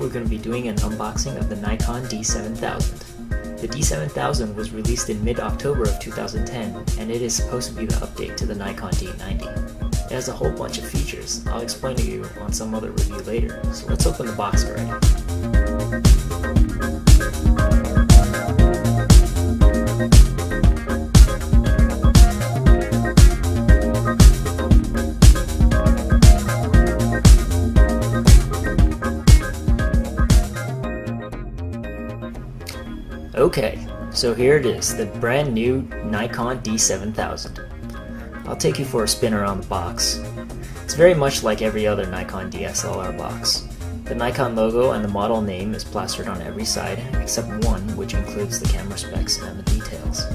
we're going to be doing an unboxing of the Nikon D7000. The D7000 was released in mid-October of 2010, and it is supposed to be the update to the Nikon D90. It has a whole bunch of features. I'll explain to you on some other review later, so let's open the box already. Okay, so here it is, the brand new Nikon D7000. I'll take you for a spin around the box. It's very much like every other Nikon DSLR box. The Nikon logo and the model name is plastered on every side, except one, which includes the camera specs and the details.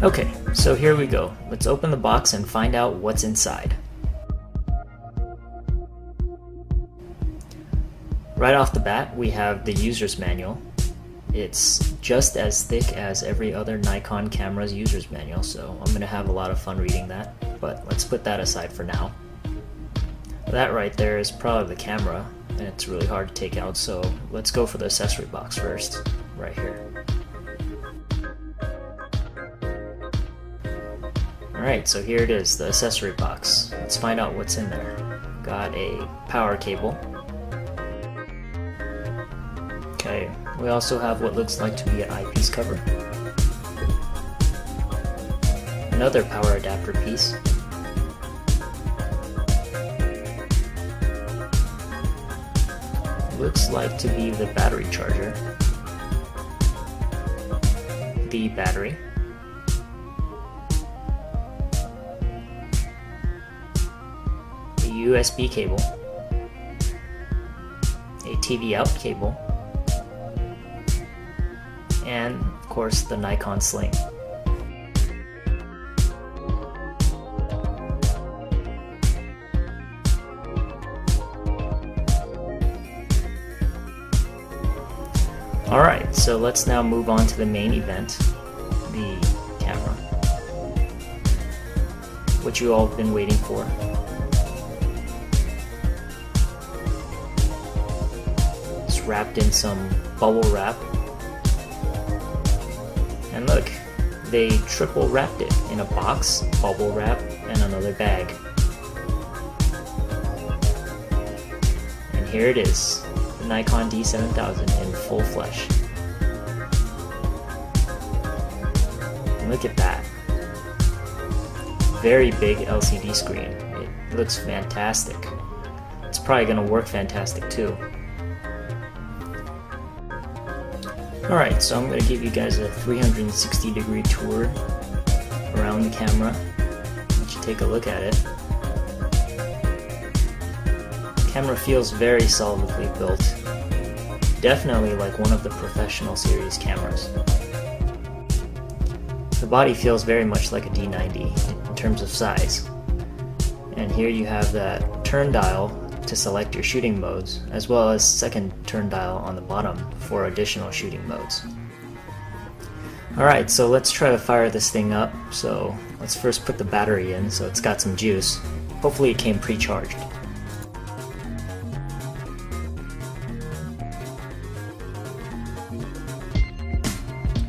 Okay, so here we go. Let's open the box and find out what's inside. Right off the bat, we have the user's manual. It's just as thick as every other Nikon camera's user's manual, so I'm going to have a lot of fun reading that, but let's put that aside for now. That right there is probably the camera, and it's really hard to take out, so let's go for the accessory box first, right here. Alright, so here it is, the accessory box. Let's find out what's in there. Got a power cable. Okay, we also have what looks like to be an eyepiece cover. Another power adapter piece. Looks like to be the battery charger. The battery. USB cable, a TV out cable, and of course the Nikon sling. Alright, so let's now move on to the main event, the camera, which you all have been waiting for. Wrapped in some bubble wrap, and look, they triple wrapped it in a box, bubble wrap, and another bag. And here it is, the Nikon D7000 in full flesh. And look at that, very big LCD screen. It looks fantastic. It's probably going to work fantastic too. Alright, so I'm going to give you guys a 360-degree tour around the camera. Let you take a look at it. The camera feels very solidly built. Definitely like one of the professional series cameras. The body feels very much like a D90 in terms of size. And here you have that turn dial to select your shooting modes, as well as second turn dial on the bottom for additional shooting modes. Alright, so let's try to fire this thing up. So let's first put the battery in so it's got some juice. Hopefully it came pre-charged.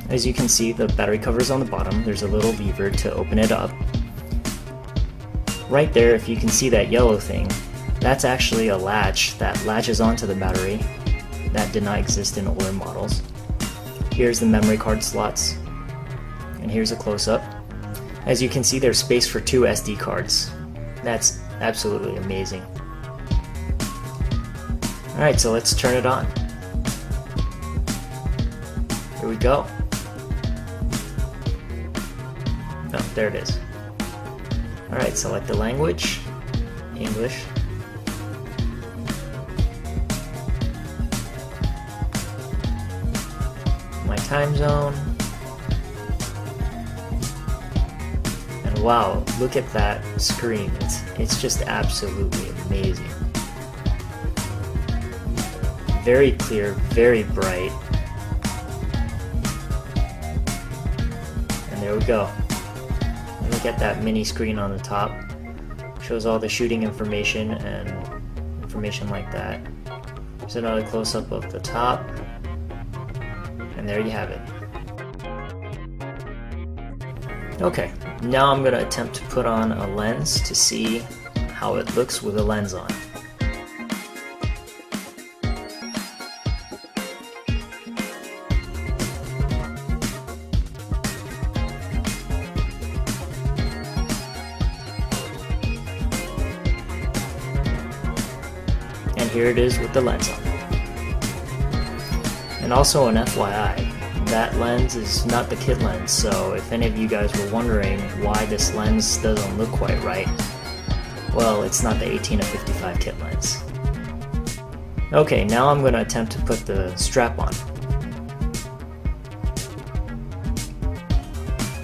As you can see, the battery cover is on the bottom. There's a little lever to open it up. Right there, if you can see that yellow thing, that's actually a latch that latches onto the battery. That did not exist in older models. Here's the memory card slots, and here's a close-up. As you can see, there's space for 2 SD cards. That's absolutely amazing. Alright, so let's turn it on. Here we go. Oh, there it is. Alright, select the language, English. My time zone, and wow, look at that screen. It's just absolutely amazing. Very clear, very bright. there we go. Look at that mini screen on the top. Shows all the shooting information and information like that. There's another close-up of the top. And there you have it. Okay, now I'm going to attempt to put on a lens to see how it looks with a lens on. And here it is with the lens on. And also an FYI, that lens is not the kit lens, so if any of you guys were wondering why this lens doesn't look quite right, well, it's not the 18-55 kit lens. Okay, now I'm going to attempt to put the strap on.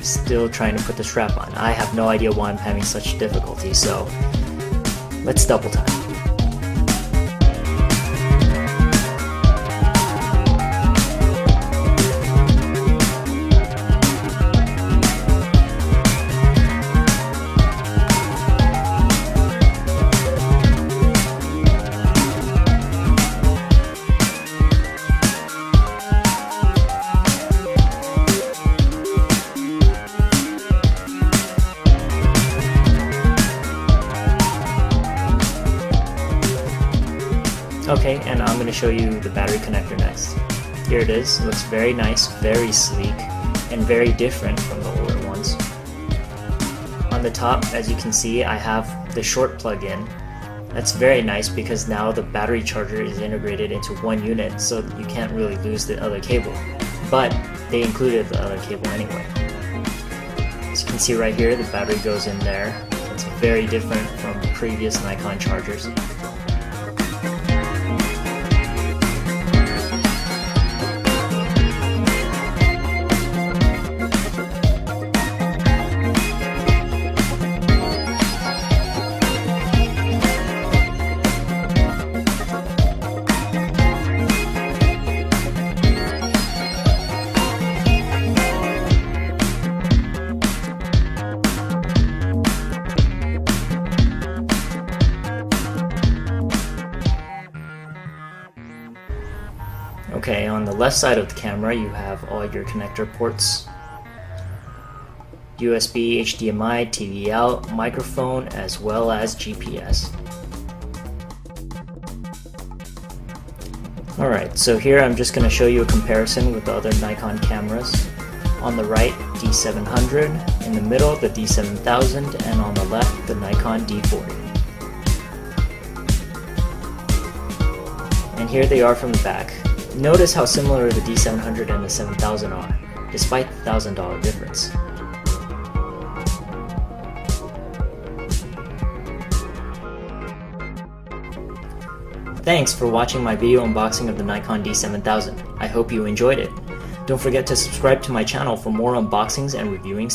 Still trying to put the strap on. I have no idea why I'm having such difficulty, so let's double time. Okay, and I'm going to show you the battery connector next. Here it is. It looks very nice, very sleek, and very different from the older ones. On the top, as you can see, I have the short plug-in. That's very nice because now the battery charger is integrated into one unit, so you can't really lose the other cable. But they included the other cable anyway. As you can see right here, the battery goes in there. It's very different from previous Nikon chargers. Okay, on the left side of the camera you have all your connector ports. USB, HDMI, TV out, microphone, as well as GPS. Alright, so here I'm just going to show you a comparison with the other Nikon cameras. On the right, D700, in the middle, the D7000, and on the left, the Nikon D40. And here they are from the back. Notice how similar the D700 and the 7000 are, despite the $1,000 difference. Thanks for watching my video unboxing of the Nikon D7000. I hope you enjoyed it. Don't forget to subscribe to my channel for more unboxings and reviewing